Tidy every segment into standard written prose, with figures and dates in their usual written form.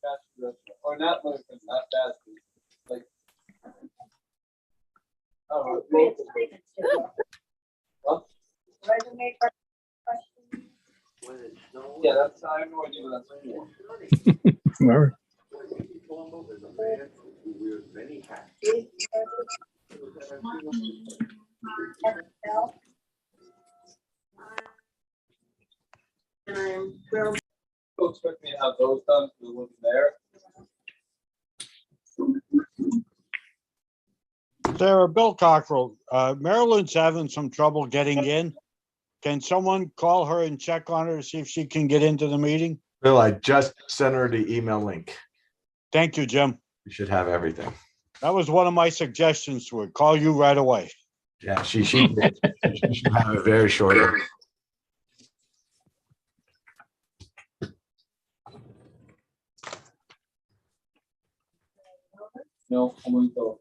fast food restaurant, or not like not fast food, like. Oh, huh? Resume question. Yeah, that's I have no idea what that's for. All right. Excel. And we'll People expect me to have those done because it wasn't there. Sarah, Bill Cockrell, Marilyn's having some trouble getting in. Can someone call her and check on her to see if she can get into the meeting? Bill, I just sent her the email link. Thank you, Jim. You should have everything. That was one of my suggestions to her. Call you right away. Yeah, she should have it very shortly. No, I'm going to.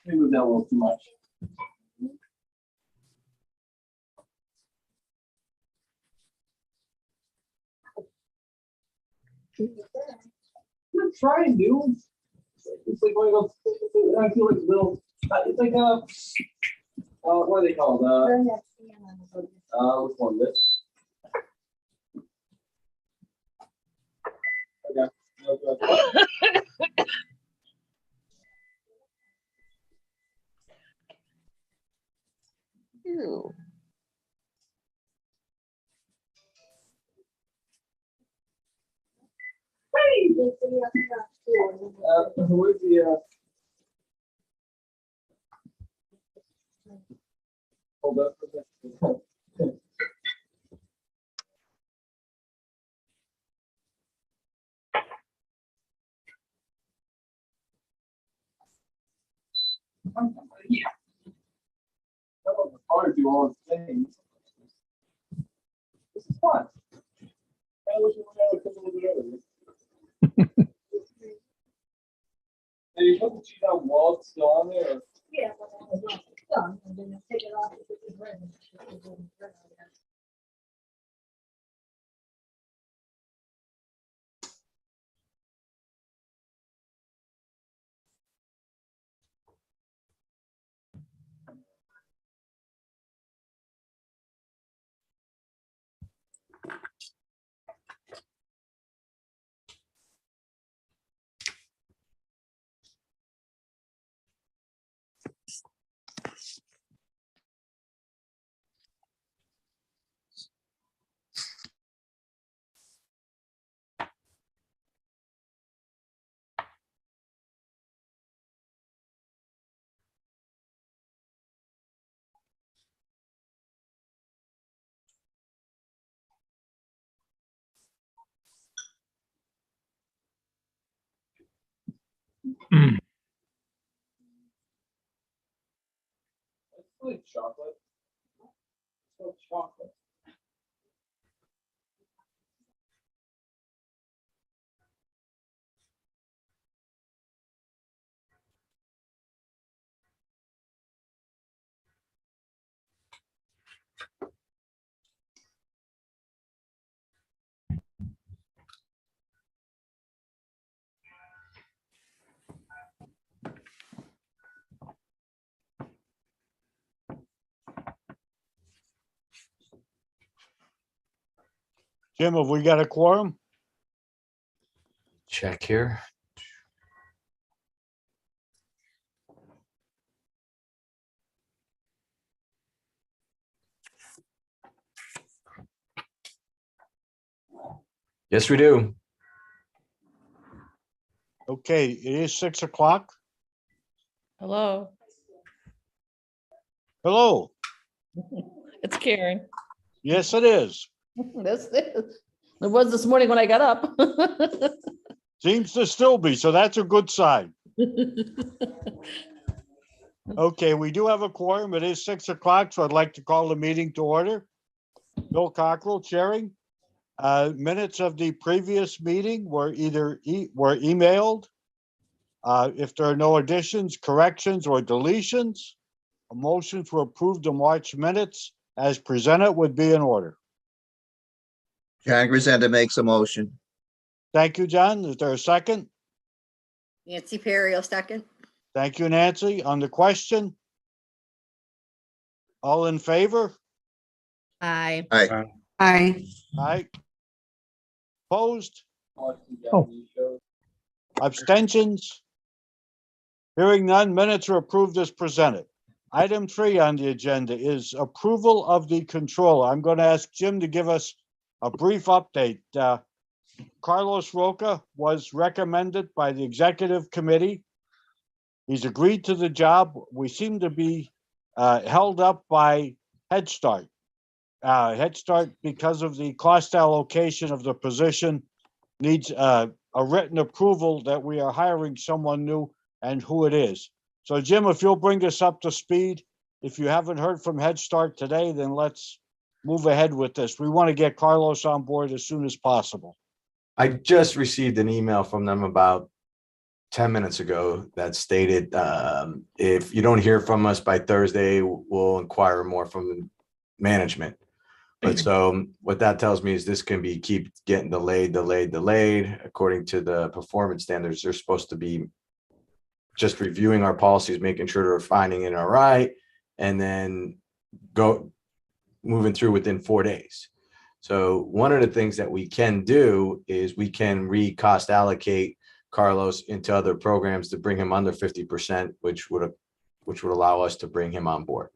We moved that a little too much. I'm trying, dude. It's like one of those. I feel like little. It's like what are they called? Which one? This. Okay. Okay. Ew. Where's the? Hold up for a second. Yeah. That was hard to do all the things. This is fun. I wish we would have a little bit earlier. Did you put the cheese on wall still on there? Or? Yeah, but I was not done, and then take it off. If it was ready. It's like chocolate. It's like chocolate. Jim, have we got a quorum? Check here. Yes, we do. Okay, it is 6 o'clock. Hello, Hello. it's Karen. Yes, it is. That's it. It was this morning when I got up. Seems to still be, so that's a good sign. Okay, we do have a quorum. It is 6 o'clock, so I'd like to call the meeting to order. Bill Cockrell chairing. Minutes of the previous meeting were were emailed. If there are no additions, corrections, or deletions, a motion to approve the March minutes as presented would be in order. John Grisenda makes a motion. Thank you, John. Is there a second? Nancy Perry, will second. Thank you, Nancy. On the question? All in favor? Aye. Aye. Aye. Aye. Opposed? Oh. Abstentions? Hearing none, minutes are approved as presented. Item 3 on the agenda is approval of the controller. I'm going to ask Jim to give us a brief update. Carlos Roca was recommended by the executive committee. He's agreed to the job. We seem to be held up by Head Start. Head Start, because of the cost allocation of the position, needs a written approval that we are hiring someone new and who it is. So Jim, if you'll bring us up to speed, if you haven't heard from Head Start today, then let's move ahead with this. We want to get Carlos on board as soon as possible. I just received an email from them about 10 minutes ago that stated, if you don't hear from us by Thursday, we'll inquire more from management. But so what that tells me is this can be keep getting delayed. According to the performance standards, they're supposed to be just reviewing our policies, making sure they're finding it all right, and then go moving through within 4 days. So one of the things that we can do is we can cost allocate Carlos into other programs to bring him under 50%, which would allow us to bring him on board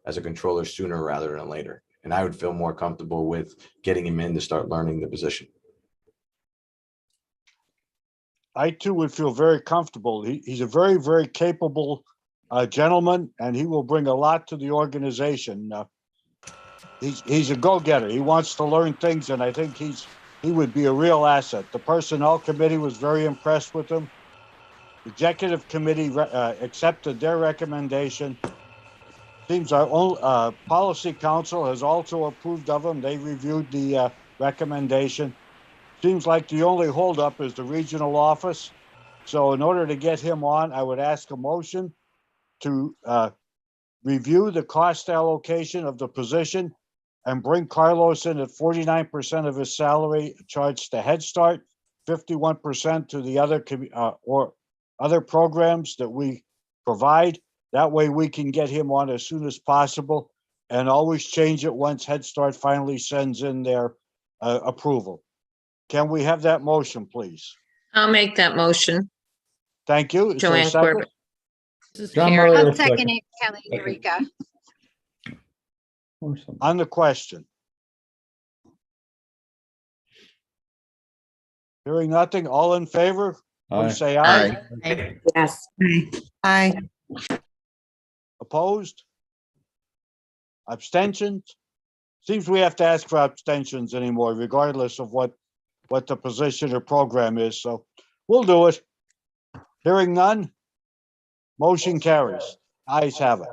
as a controller sooner rather than later. And I would feel more comfortable with getting him in to start learning the position. I too would feel very comfortable. He's a very, very capable gentleman, and he will bring a lot to the organization. He's a go-getter. He wants to learn things, and I think he would be a real asset. The Personnel Committee was very impressed with him. Executive Committee accepted their recommendation. Seems our own Policy Council has also approved of him. They reviewed the recommendation. Seems like the only holdup is the regional office. So in order to get him on, I would ask a motion to review the cost allocation of the position and bring Carlos in at 49% of his salary charged to Head Start, 51% to the other or other programs that we provide. That way we can get him on as soon as possible and always change it once Head Start finally sends in their approval. Can we have that motion, please? I'll make that motion. Thank you. Is there a Joanne second? Corbett. This is John Karen. Murray. I'll second it, Kelly Eureka. On the question. Hearing nothing, all in favor, Aye. please say aye. Aye. Yes. Aye. Opposed? Abstentions? Seems we have to ask for abstentions anymore, regardless of what the position or program is, so we'll do it. Hearing none? Motion carries. Ayes have it.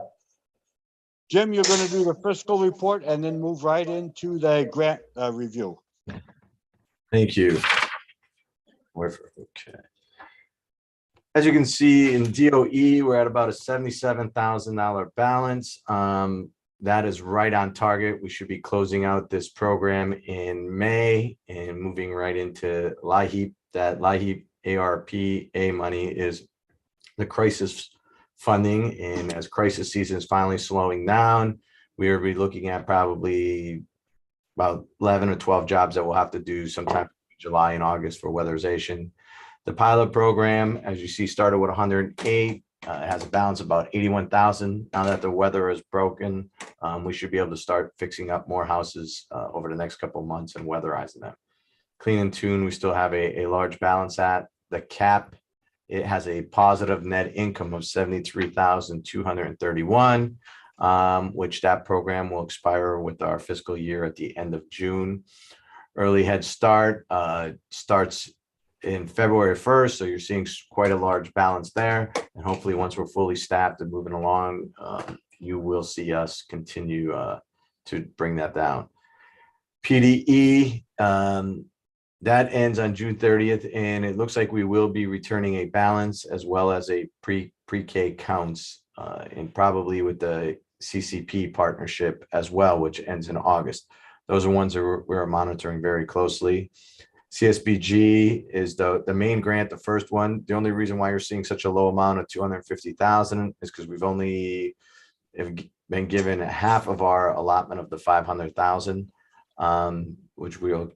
Jim, you're gonna do the fiscal report and then move right into the grant review. Thank you. Okay. As you can see in DOE, we're at about a $77,000 balance. That is right on target. We should be closing out this program in May and moving right into LIHEAP. That LIHEAP ARPA money is the crisis funding. And as crisis season is finally slowing down, we will be looking at probably about 11 or 12 jobs that we'll have to do sometime in July and August for weatherization. The pilot program, as you see, started with 108. It has a balance of about 81,000. Now that the weather is broken, we should be able to start fixing up more houses over the next couple of months and weatherizing them. Clean and Tune, we still have a large balance at. The CAP, it has a positive net income of 73,231. which that program will expire with our fiscal year at the end of June. Early Head Start starts in February 1st, so you're seeing quite a large balance there. And hopefully, once we're fully staffed and moving along, you will see us continue to bring that down. PDE, that ends on June 30th, and it looks like we will be returning a balance as well as a pre-K counts, and probably with the CCP partnership as well, which ends in August. Those are ones that we're monitoring very closely. CSBG is the main grant, the first one. The only reason why you're seeing such a low amount of 250,000 is because we've only been given half of our allotment of the 500,000, which we're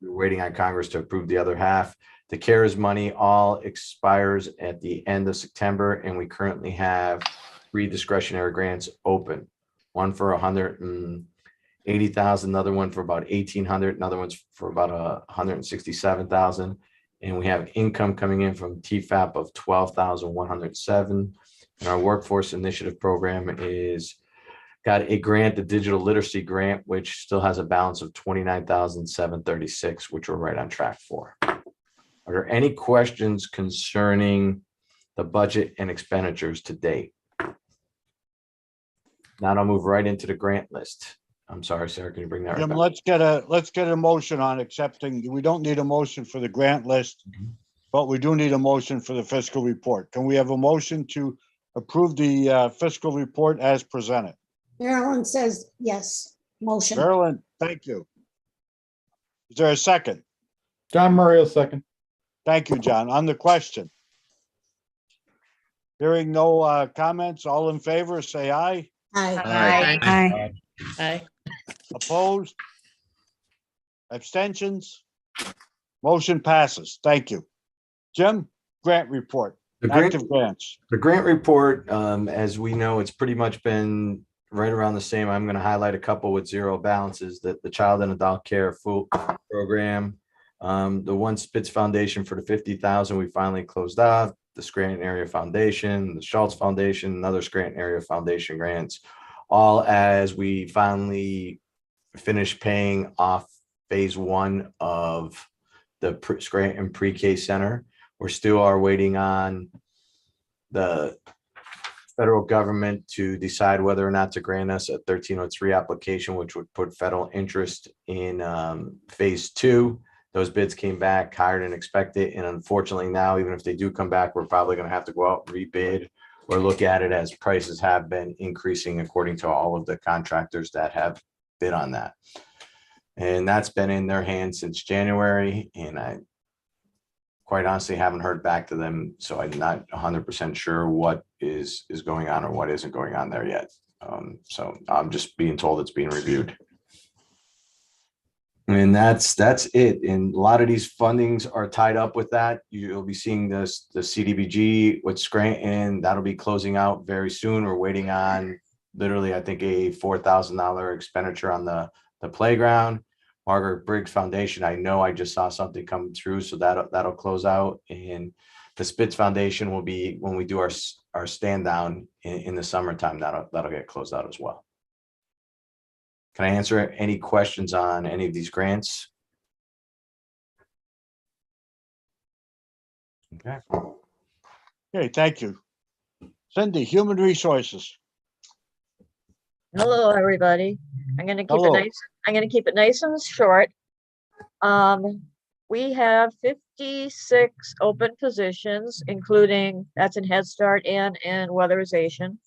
waiting on Congress to approve the other half. The CARES money all expires at the end of September, and we currently have 3 discretionary grants open. One for 180,000, another one for about 1,800, another one's for about 167,000. And we have income coming in from TFAP of 12,107. And our workforce initiative program is got a grant, the digital literacy grant, which still has a balance of 29,736, which we're right on track for. Are there any questions concerning the budget and expenditures to date? Now I'll move right into the grant list. I'm sorry, Sarah, can you bring that? Jim, back? let's get a motion on accepting. We don't need a motion for the grant list, but we do need a motion for the fiscal report. Can we have a motion to approve the fiscal report as presented? Marilyn says yes, motion. Marilyn, thank you. Is there a second? John Murray will second. Thank you, John. On the question. Hearing no comments, all in favor, say aye. Aye. Aye. Aye. Opposed? Abstentions? Motion passes. Thank you. Jim, grant report, The grant, active grants. the grant report, as we know, it's pretty much been right around the same. I'm going to highlight a couple with zero balances. That the Child and Adult Care Full Program, the one Spitz Foundation for the 50,000 we finally closed out. The Scranton Area Foundation, the Schultz Foundation, and other Scranton Area Foundation grants, all as we finally finish paying off phase 1 of the Scranton Pre-K Center. We still are waiting on the federal government to decide whether or not to grant us a 1303 application, which would put federal interest in phase 2. Those bids came back higher than expected. And unfortunately now, even if they do come back, we're probably going to have to go out and rebid or look at it as prices have been increasing according to all of the contractors that have bid on that. And that's been in their hands since January. And I quite honestly haven't heard back to them. So I'm not 100% sure what is going on or what isn't going on there yet. So I'm just being told it's being reviewed. And that's it. And a lot of these fundings are tied up with that. You'll be seeing this, the CDBG with Scranton, that'll be closing out very soon. We're waiting on literally, I think, a $4,000 expenditure on the playground. Margaret Briggs Foundation, I know I just saw something come through, so that'll close out. And the Spitz Foundation will be, when we do our stand down in the summertime, that'll get closed out as well. Can I answer any questions on any of these grants? Okay. Okay, thank you. Cindy, Human Resources. Hello, everybody. I'm gonna keep Hello. it nice and short. We have 56 open positions, including that's in Head Start and in weatherization.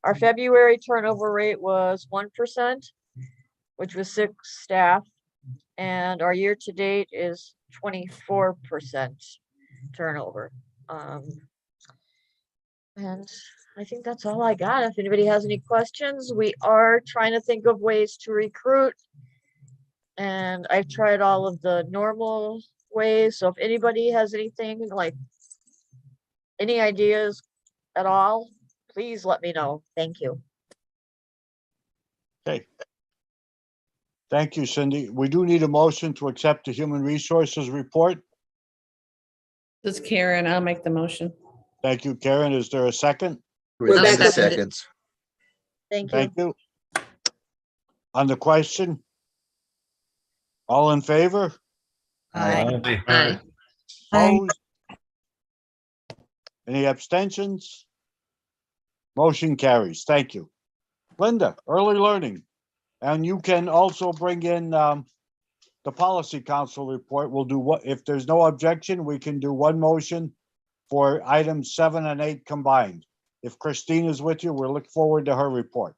Our February turnover rate was 1%, which was 6 staff, and our year-to-date is 24% turnover. And I think that's all I got. If anybody has any questions, we are trying to think of ways to recruit. And I've tried all of the normal ways. So if anybody has anything, like any ideas at all, please let me know. Thank you. Okay. Thank you, Cindy. We do need a motion to accept the Human Resources report. This is Karen. I'll make the motion. Thank you, Karen. Is there a second? Rebecca second. seconds. Thank you. Thank you. On the question? All in favor? Aye. Aye. Aye. Opposed? Any abstentions? Motion carries. Thank you. Linda, early learning. And you can also bring in the policy council report. We'll do what, if there's no objection, we can do one motion for items 7 and 8 combined. If Christine is with you, we'll look forward to her report.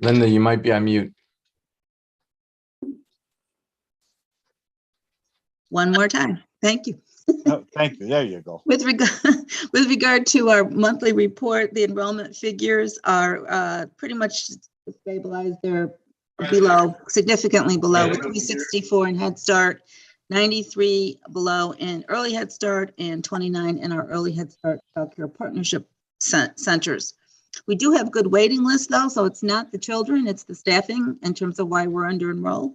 Linda, you might be on mute. One more time. Thank you. Thank you. There you go. With regard to our monthly report, the enrollment figures are pretty much stabilized. They're below, significantly below, with 364 in Head Start, 93 below in Early Head Start, and 29 in our Early Head Start Child Care Partnership centers. We do have good waiting lists though, so it's not the children, it's the staffing in terms of why we're under enrolled.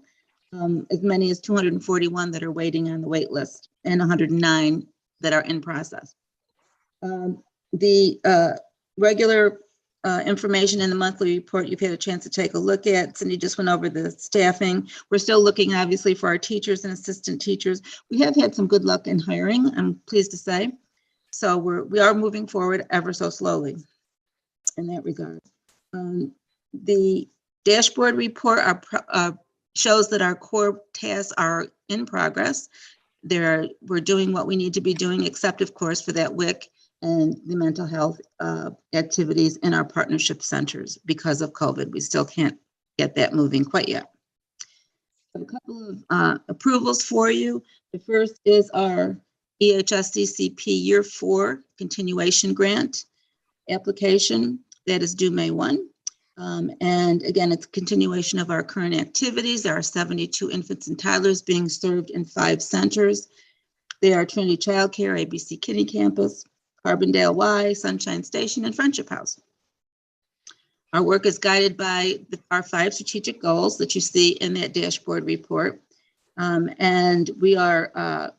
As many as 241 that are waiting on the wait list and 109 that are in process. The regular information in the monthly report you've had a chance to take a look at. Cindy just went over the staffing. We're still looking obviously for our teachers and assistant teachers. We have had some good luck in hiring, I'm pleased to say. So we are moving forward ever so slowly in that regard. The dashboard report shows that our core tasks are in progress. We're doing what we need to be doing, except of course for that WIC and the mental health activities in our partnership centers because of COVID. We still can't get that moving quite yet. A couple of approvals for you. The first is our EHSCCP Year 4 continuation grant application that is due May 1. And again, it's a continuation of our current activities. There are 72 infants and toddlers being served in 5 centers. They are Trinity Child Care, ABC Kinney Campus, Carbondale Y, Sunshine Station, and Friendship House. Our work is guided by our 5 strategic goals that you see in that dashboard report. And we are,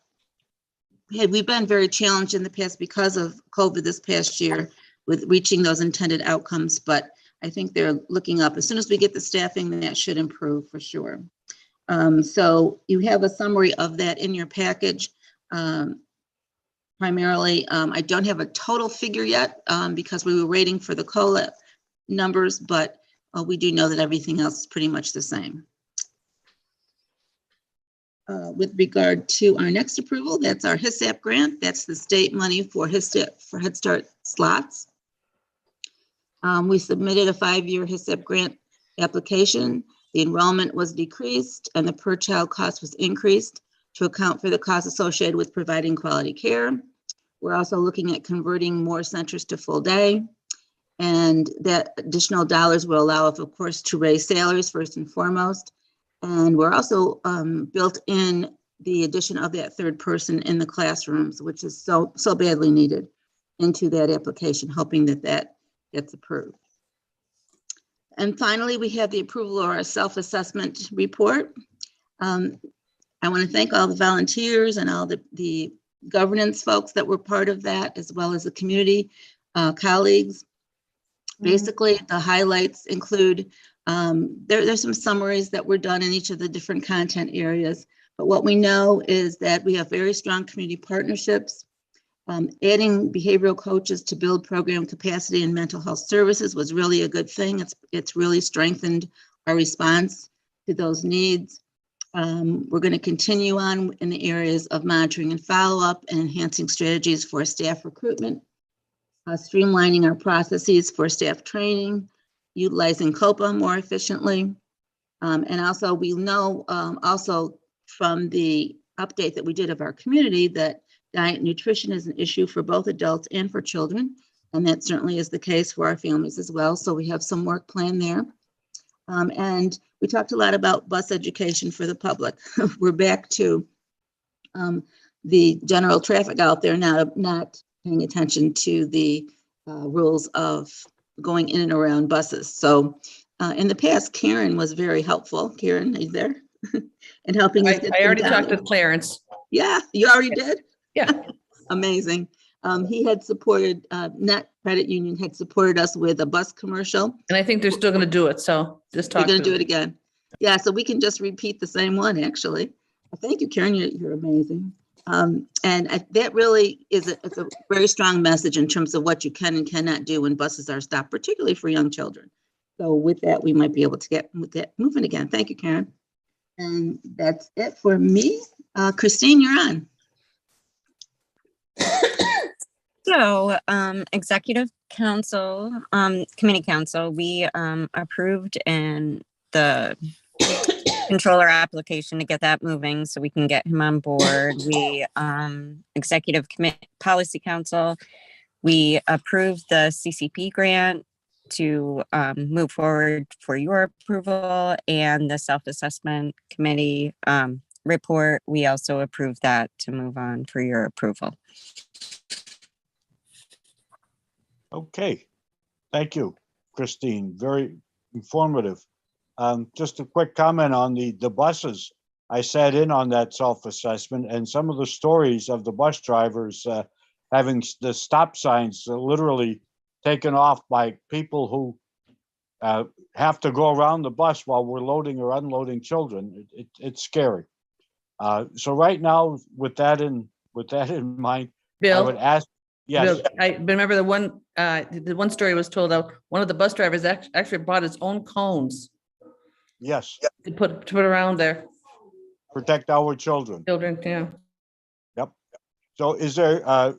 we've been very challenged in the past because of COVID this past year with reaching those intended outcomes, but I think they're looking up. As soon as we get the staffing, that should improve for sure. So you have a summary of that in your package. Primarily, I don't have a total figure yet because we were waiting for the COLA numbers, but we do know that everything else is pretty much the same. With regard to our next approval, that's our HISAP grant. That's the state money for Head Start slots. We submitted a 5-year HISAP grant application. The enrollment was decreased and the per child cost was increased to account for the costs associated with providing quality care. We're also looking at converting more centers to full day. And that additional dollars will allow us, of course, to raise salaries first and foremost. And we're also built in the addition of that 3rd person in the classrooms, which is so badly needed into that application, hoping that gets approved. And finally, we have the approval of our self-assessment report. I want to thank all the volunteers and all the governance folks that were part of that, as well as the community colleagues. Basically, the highlights include, there's some summaries that were done in each of the different content areas. But what we know is that we have very strong community partnerships. Adding behavioral coaches to build program capacity in mental health services was really a good thing. It's really strengthened our response to those needs. We're going to continue on in the areas of monitoring and follow-up and enhancing strategies for staff recruitment, streamlining our processes for staff training, utilizing COPA more efficiently. And also we know also from the update that we did of our community that diet and nutrition is an issue for both adults and for children. And that certainly is the case for our families as well. So we have some work planned there. And we talked a lot about bus education for the public. We're back to the general traffic out there now, not paying attention to the rules of going in and around buses. So in the past, Karen was very helpful. Karen, are you there? And helping us get I them already down. talked with Clarence. Yeah, you already did? Yeah. Amazing. He had supported, Net Credit Union had supported us with a bus commercial. And I think they're still gonna do it, so just You're talk gonna to do them. it again. Yeah, so we can just repeat the same one, actually. Thank you, Karen, you're amazing. That really it's a very strong message in terms of what you can and cannot do when buses are stopped, particularly for young children. So with that, we might be able to get moving again. Thank you, Karen. And that's it for me. Christine, you're on. So, executive council, committee council, we approved and the controller application to get that moving so we can get him on board. We executive commit policy council, we approved the CCP grant to move forward for your approval, and the self-assessment committee report, we also approved that to move on for your approval. Okay, thank you, Christine. Very informative. Just a quick comment on the buses. I sat in on that self-assessment, and some of the stories of the bus drivers having the stop signs literally taken off by people who have to go around the bus while we're loading or unloading children. It's scary. So right now, with that in mind, I would Bill, ask. Yes. Bill, I remember the one story was told out, one of the bus drivers actually bought his own cones Yes, to put around there. protect our children. Children, yeah. Yep. So is there,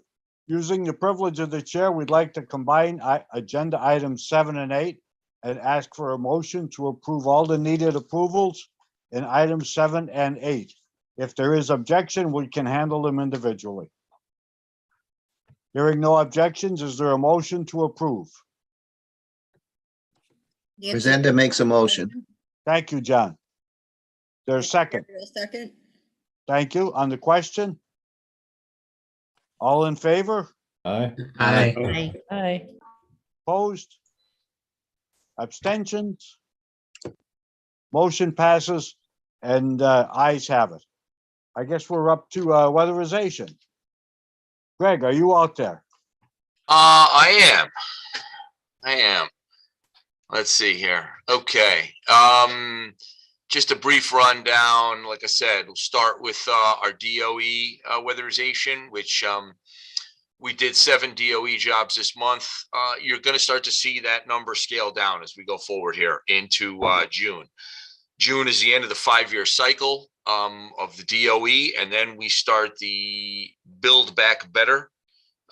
using the privilege of the chair, we'd like to combine agenda items 7 and 8 and ask for a motion to approve all the needed approvals in items 7 and 8. If there is objection, we can handle them individually. Hearing no objections, is there a motion to approve? Resenda makes a motion. Thank you, John. There's a second. Second. Thank you. On the question? All in favor? Aye. Aye. Aye. Opposed? Abstentions? Motion passes and ayes have it. I guess we're up to weatherization. Greg, are you out there? I am. Let's see here. Okay. Just a brief rundown. Like I said, we'll start with our DOE weatherization, which we did 7 DOE jobs this month. You're going to start to see that number scale down as we go forward here into June. June is the end of the 5-year cycle of the DOE, and then we start the Build Back Better,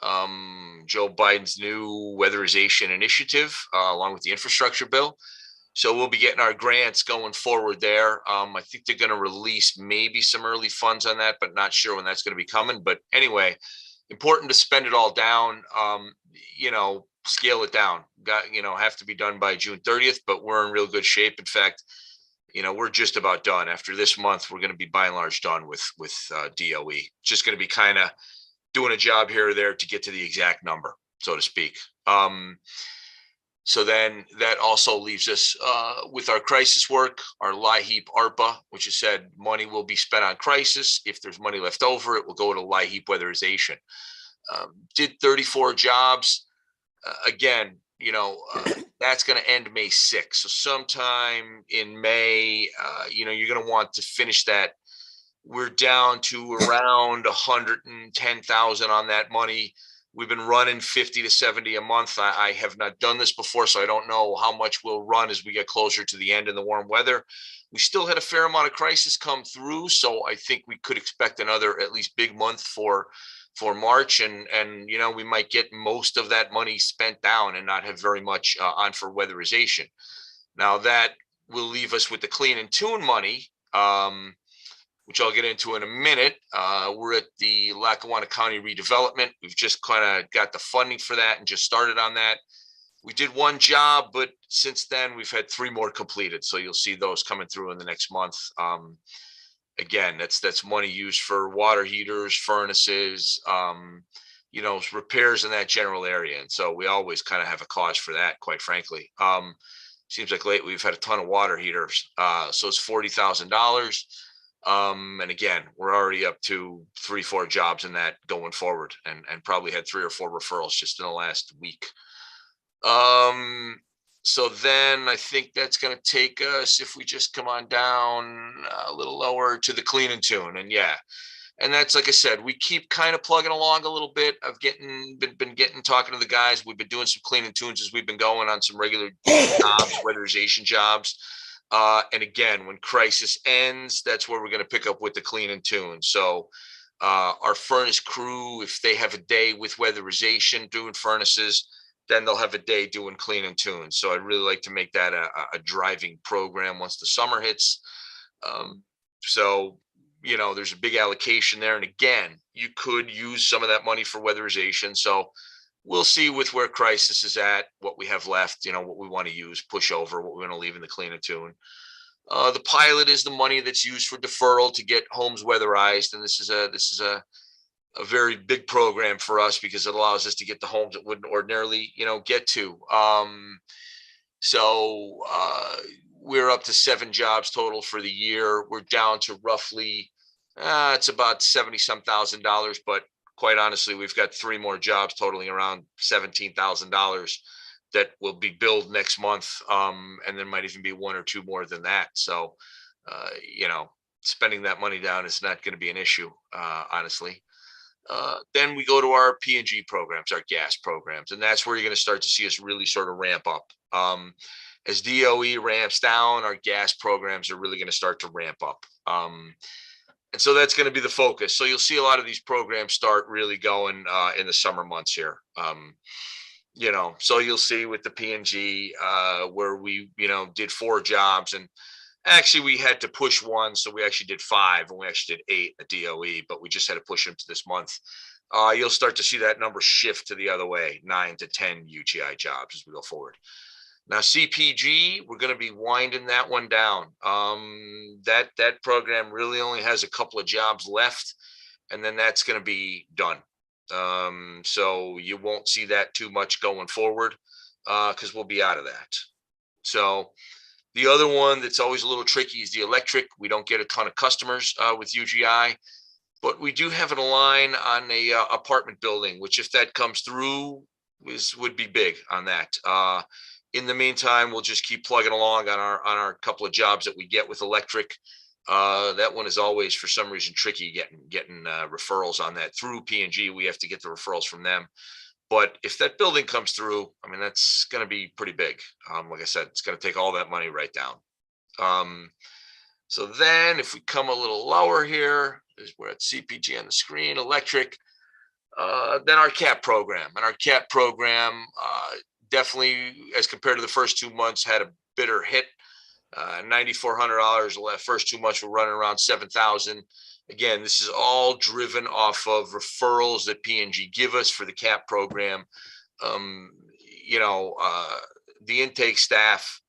Joe Biden's new weatherization initiative, along with the infrastructure bill. So we'll be getting our grants going forward there. I think they're going to release maybe some early funds on that, but not sure when that's going to be coming. But anyway, important to spend it all down, scale it down. Have to be done by June 30th, but we're in real good shape. In fact, we're just about done. After this month, we're going to be by and large done with DOE. It's just going to be kind of doing a job here or there to get to the exact number, so to speak. So then that also leaves us with our crisis work, our LIHEAP ARPA, which has said money will be spent on crisis. If there's money left over, it will go to LIHEAP weatherization. Did 34 jobs. Again, that's going to end May 6th. So sometime in May, you're going to want to finish that. We're down to around 110,000 on that money. We've been running 50 to 70 a month. I have not done this before, so I don't know how much we'll run as we get closer to the end in the warm weather. We still had a fair amount of crisis come through, so I think we could expect another at least big month for March, and we might get most of that money spent down and not have very much on for weatherization. Now that will leave us with the clean and tune money, which I'll get into in a minute. We're at the Lackawanna County redevelopment. We've just kind of got the funding for that and just started on that. We did 1 job, but since then we've had 3 more completed. So you'll see those coming through in the next month. Again, that's money used for water heaters, furnaces, repairs in that general area. And so we always kind of have a cause for that, quite frankly. Seems like lately we've had a ton of water heaters. So it's $40,000. And again, we're already up to 3-4 jobs in that going forward, and probably had 3 or 4 referrals just in the last week. So then I think that's going to take us, if we just come on down a little lower, to the clean and tune. And yeah, and that's, like I said, we keep kind of plugging along a little bit. I've been talking to the guys. We've been doing some clean and tunes as we've been going on some regular jobs, weatherization jobs. And again, when crisis ends, that's where we're going to pick up with the clean and tune. So our furnace crew, if they have a day with weatherization doing furnaces, then they'll have a day doing clean and tune. So I'd really like to make that a driving program once the summer hits. So, there's a big allocation there. And again, you could use some of that money for weatherization. So we'll see with where crisis is at, what we have left, what we want to use, push over, what we want to leave in the clean and tune. The pilot is the money that's used for deferral to get homes weatherized. And this is a very big program for us because it allows us to get the homes that wouldn't ordinarily, get to. So we're up to 7 jobs total for the year. We're down to roughly, it's about $70-some thousand, but quite honestly, we've got 3 more jobs totaling around $17,000 that will be billed next month. And there might even be 1 or 2 more than that. So, spending that money down is not going to be an issue, honestly. Then we go to our P&G programs, our gas programs, and that's where you're going to start to see us really sort of ramp up. As DOE ramps down, our gas programs are really going to start to ramp up. And so that's going to be the focus. So you'll see a lot of these programs start really going in the summer months here. So you'll see with the P&G where we, did 4 jobs, and actually we had to push 1. So we actually did 5, and we actually did 8 at DOE, but we just had to push them to this month. You'll start to see that number shift to the other way, 9 to 10 UGI jobs as we go forward. Now, CPG, we're going to be winding that one down. That program really only has a couple of jobs left, and then that's going to be done. So you won't see that too much going forward because we'll be out of that. So the other one that's always a little tricky is the electric. We don't get a ton of customers with UGI, but we do have a line on a apartment building, which if that comes through would be big on that. In the meantime, we'll just keep plugging along on our couple of jobs that we get with electric. That one is always, for some reason, tricky getting referrals on that through P&G. We have to get the referrals from them. But if that building comes through, that's going to be pretty big. Like I said, it's going to take all that money right down. So then if we come a little lower here, we're at CPG on the screen, electric, then our CAP program. And our CAP program definitely, as compared to the first 2 months, had a bitter hit. $9,400 the first 2 months. We're running around 7,000. Again, this is all driven off of referrals that P&G give us for the CAP program. The intake staff,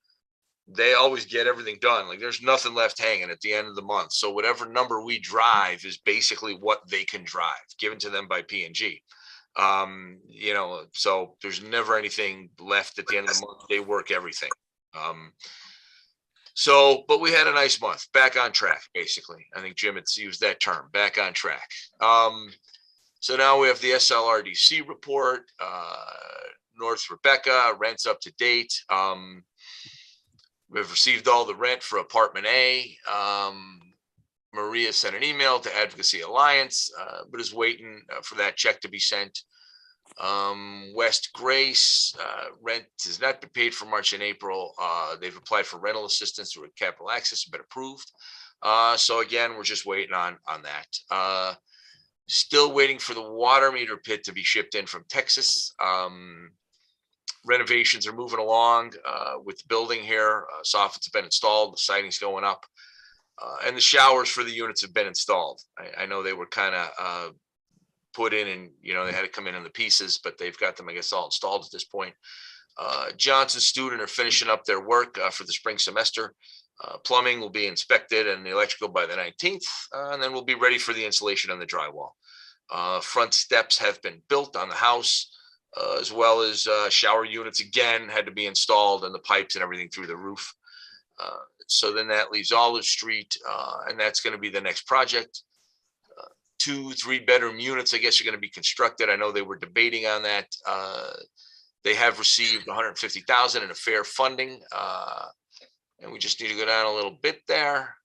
they always get everything done. Like there's nothing left hanging at the end of the month. So whatever number we drive is basically what they can drive, given to them by P&G. So there's never anything left at the end of the month. They work everything. But we had a nice month, back on track, basically. I think Jim had used that term, back on track. So now we have the SLRDC report, North Rebecca, rent's up to date. We've received all the rent for apartment A. Maria sent an email to Advocacy Alliance, but is waiting for that check to be sent. West Grace, rent has not been paid for March and April. They've applied for rental assistance through Capital Access, been approved. So again, we're just waiting on that. Still waiting for the water meter pit to be shipped in from Texas. Renovations are moving along with the building here. Soffits have been installed, the siding's going up, and the showers for the units have been installed. I know they were kind of put in and, they had to come in the pieces, but they've got them, I guess, all installed at this point. Johnson student are finishing up their work for the spring semester. Plumbing will be inspected and the electrical by the 19th, and then we'll be ready for the installation on the drywall. Front steps have been built on the house, as well as shower units again had to be installed, and the pipes and everything through the roof. So then that leaves Olive Street, and that's going to be the next project. 2 3-bedroom units, I guess, are going to be constructed. I know they were debating on that. They have received 150,000 in a fair funding, and we just need to go down a little bit there.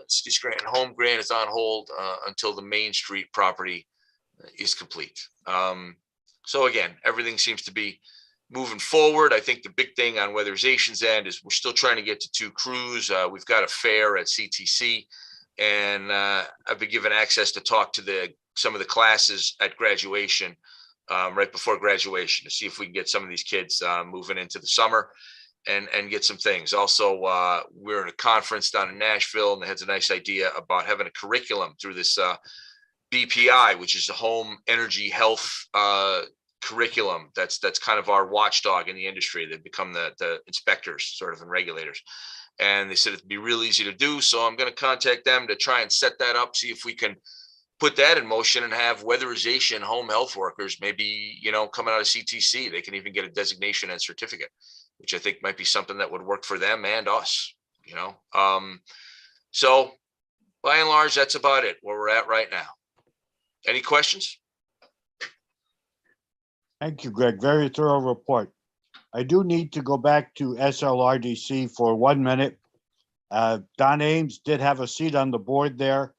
City Scranton Home Grant is on hold until the Main Street property is complete. So again, everything seems to be moving forward. I think the big thing on Weatherization's end is we're still trying to get to 2 crews. We've got a fair at CTC, and I've been given access to talk to some of the classes at graduation, right before graduation, to see if we can get some of these kids moving into the summer and get some things. Also, we're in a conference down in Nashville, and they had a nice idea about having a curriculum through this BPI, which is the Home Energy Health curriculum. That's kind of our watchdog in the industry. They've become the inspectors, sort of, and regulators. And they said it'd be real easy to do. So I'm going to contact them to try and set that up, see if we can put that in motion and have weatherization home health workers, maybe, coming out of CTC. They can even get a designation and certificate, which I think might be something that would work for them and us, So by and large, that's about it, where we're at right now. Any questions? Thank you, Greg. Very thorough report. I do need to go back to SLRDC for 1 minute. Don Ames did have a seat on the board there.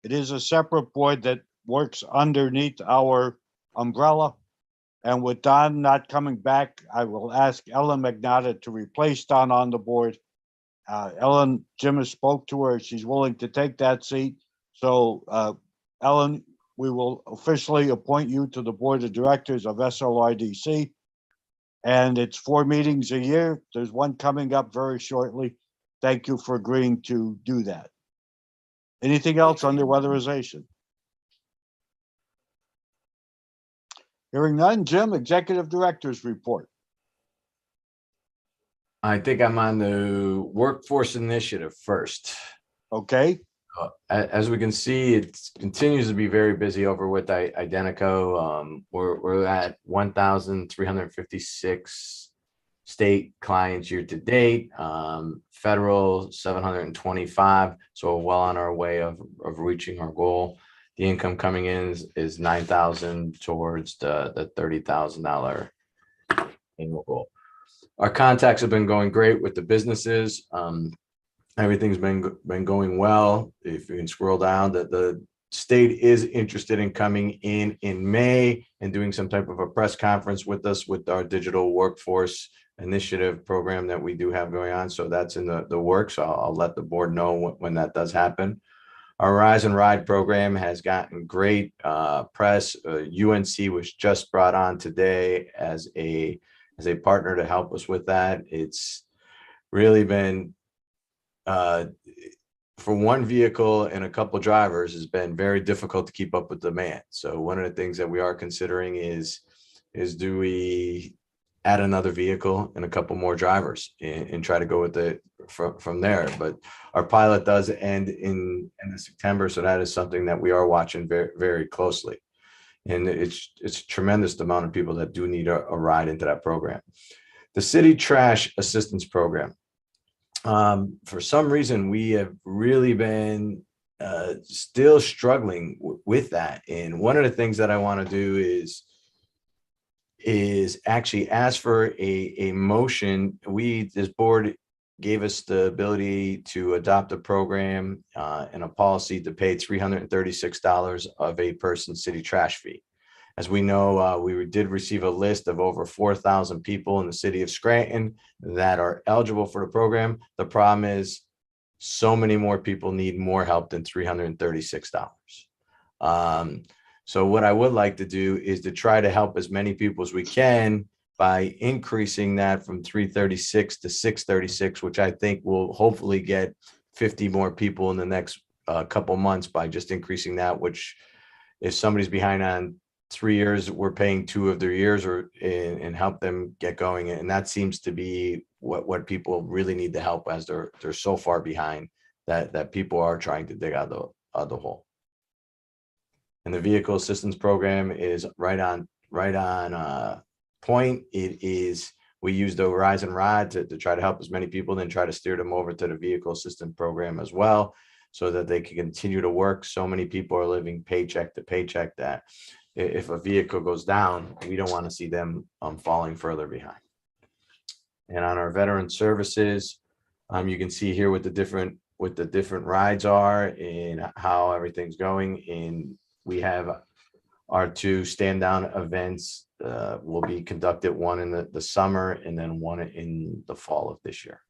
It is a separate board that works underneath our umbrella. And with Don not coming back, I will ask Ellen McNaughton to replace Don on the board. Ellen, Jim has spoke to her. She's willing to take that seat. So, Ellen, we will officially appoint you to the board of directors of SLRDC. And it's 4 meetings a year. There's one coming up very shortly. Thank you for agreeing to do that. Anything else under weatherization? Hearing none, Jim, executive director's report. I think I'm on the workforce initiative first. Okay. As we can see, it continues to be very busy over with Identico. We're at 1,356 state clients year to date, federal 725. So we're well on our way of reaching our goal. The income coming in is 9,000 towards the $30,000 annual goal. Our contacts have been going great with the businesses. Everything's been going well. If you can scroll down, that the state is interested in coming in May and doing some type of a press conference with us with our digital workforce initiative program that we do have going on. So that's in the works. I'll let the board know when that does happen. Our Rise and Ride program has gotten great press. UNC was just brought on today as a partner to help us with that. It's really been for one vehicle and a couple drivers has been very difficult to keep up with demand. So one of the things that we are considering is do we add another vehicle and a couple more drivers and try to go with it from there. But our pilot does end in September. So that is something that we are watching very, very closely. And it's a tremendous amount of people that do need a ride into that program. The city trash assistance program. For some reason, we have really been still struggling with that. And one of the things that I want to do is actually ask for a motion. This board gave us the ability to adopt a program and a policy to pay $336 of a person city trash fee. As we know, we did receive a list of over 4,000 people in the city of Scranton that are eligible for the program. The problem is so many more people need more help than $336. So what I would like to do is to try to help as many people as we can by increasing that from 336 to 636, which I think will hopefully get 50 more people in the next couple months by just increasing that, which if somebody's behind on 3 years, we're paying 2 of their years and help them get going. And that seems to be what people really need the help as they're so far behind that people are trying to dig out the hole. And the vehicle assistance program is right on point. It is, we use the Horizon Rod to try to help as many people, then try to steer them over to the vehicle assistance program as well, so that they can continue to work. So many people are living paycheck to paycheck that if a vehicle goes down, we don't want to see them falling further behind. And on our veteran services, you can see here what the different rides are and how everything's going. And we have our 2 stand down events will be conducted, one in the summer and then one in the fall of this year.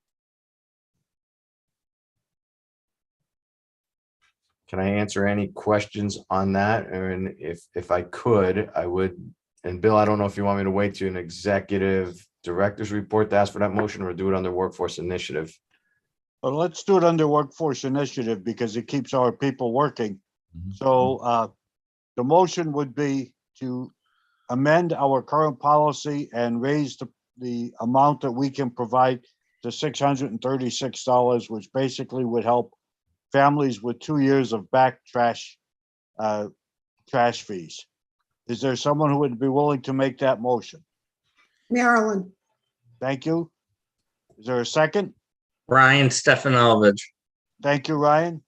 Can I answer any questions on that? And if I could, I would. And Bill, I don't know if you want me to wait to an executive director's report to ask for that motion, or do it under workforce initiative. Well, let's do it under workforce initiative because it keeps our people working. So the motion would be to amend our current policy and raise the amount that we can provide to $636, which basically would help families with 2 years of back trash fees. Is there someone who would be willing to make that motion? Marilyn. Thank you. Is there a second? Ryan Stefanovich. Thank you, Ryan.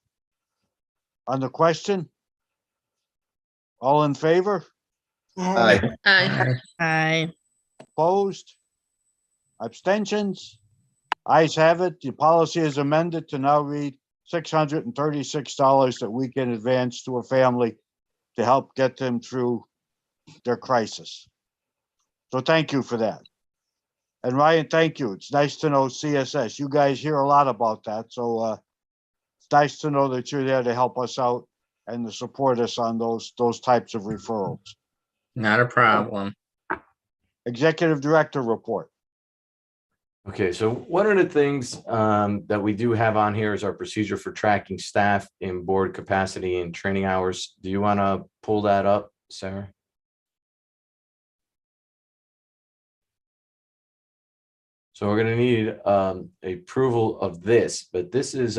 On the question? All in favor? Aye. Aye. Opposed? Abstentions? Ayes have it. The policy is amended to now read $636 that we can advance to a family to help get them through their crisis. So thank you for that. And Ryan, thank you. It's nice to know CSS. You guys hear a lot about that. So it's nice to know that you're there to help us out and to support us on those types of referrals. Not a problem. Executive Director report. Okay, so one of the things that we do have on here is our procedure for tracking staff in board capacity and training hours. Do you want to pull that up, Sarah? So we're going to need approval of this, but this is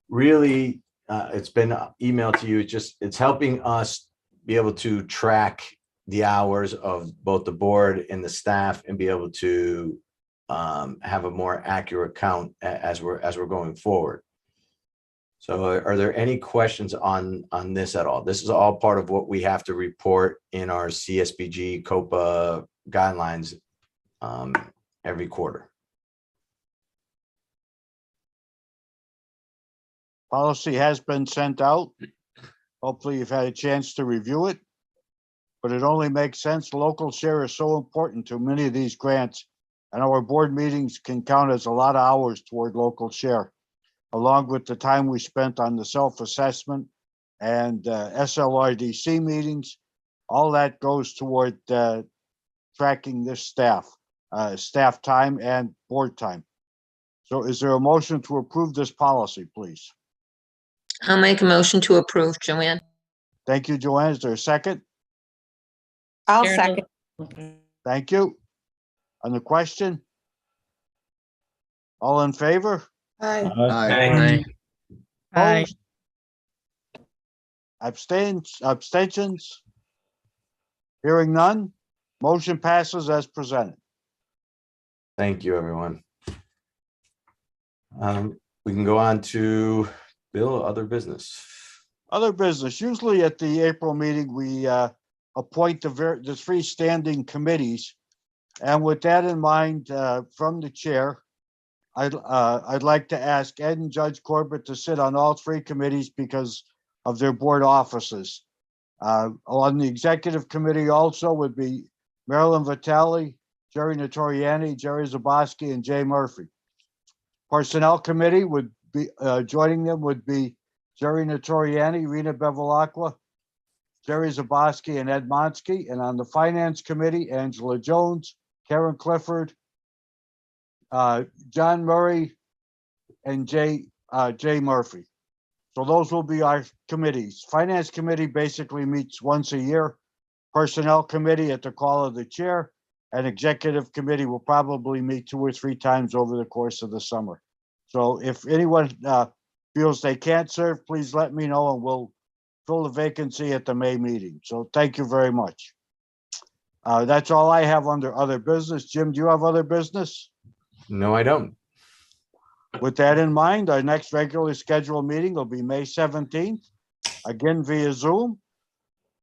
really, it's been emailed to you. It's helping us be able to track the hours of both the board and the staff and be able to have a more accurate count as we're going forward. So are there any questions on this at all? This is all part of what we have to report in our CSBG COPA guidelines every quarter. Policy has been sent out. Hopefully you've had a chance to review it, but it only makes sense. Local share is so important to many of these grants, and our board meetings can count as a lot of hours toward local share, along with the time we spent on the self-assessment and SLRDC meetings. All that goes toward tracking this staff time and board time. So is there a motion to approve this policy, please? I'll make a motion to approve, Joanne. Thank you, Joanne. Is there a second? I'll Karen second. Thank you. On the question? All in favor? Aye. Aye. Aye. Opposed? Abstentions? Hearing none, motion passes as presented. Thank you, everyone. We can go on to Bill, other business. Other business, usually at the April meeting, we appoint the 3 standing committees. And with that in mind, from the chair, I'd like to ask Ed and Judge Corbett to sit on all 3 committees because of their board offices. On the executive committee also would be Marilyn Vitale, Jerry Notoriani, Jerry Zaboski, and Jay Murphy. Personnel committee would be joining them would be Jerry Notoriani, Rena Bevilacqua, Jerry Zaboski, and Ed Monsky. And on the finance committee, Angela Jones, Karen Clifford, John Murray, and Jay Murphy. So those will be our committees. Finance committee basically meets once a year. Personnel committee at the call of the chair, and executive committee will probably meet 2 or 3 times over the course of the summer. So if anyone feels they can't serve, please let me know and we'll fill the vacancy at the May meeting. So thank you very much. That's all I have under other business. Jim, do you have other business? No, I don't. With that in mind, our next regularly scheduled meeting will be May 17th, again via Zoom.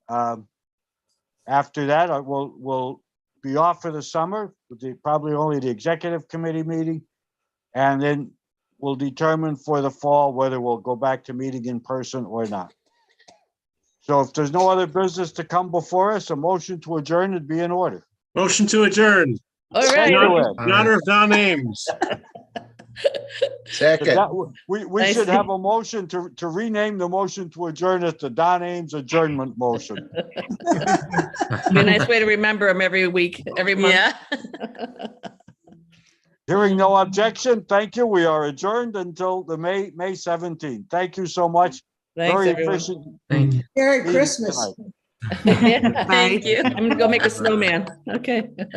After that, we'll be off for the summer, with probably only the executive committee meeting. And then we'll determine for the fall whether we'll go back to meeting in person or not. So if there's no other business to come before us, a motion to adjourn would be in order. Motion to adjourn. All Thank right. you, Ed. In honor of Don Ames. Second. We I should see. have a motion to rename the motion to adjourn as the Don Ames adjournment motion. Be a nice way to remember him every week, every month. Yeah. Hearing no objection, thank you. We are adjourned until the May 17th. Thank you so much. Thanks, Very everyone. efficient. Thank you. Merry meeting Christmas. tonight. Thank you. I'm gonna go make a snowman. Okay.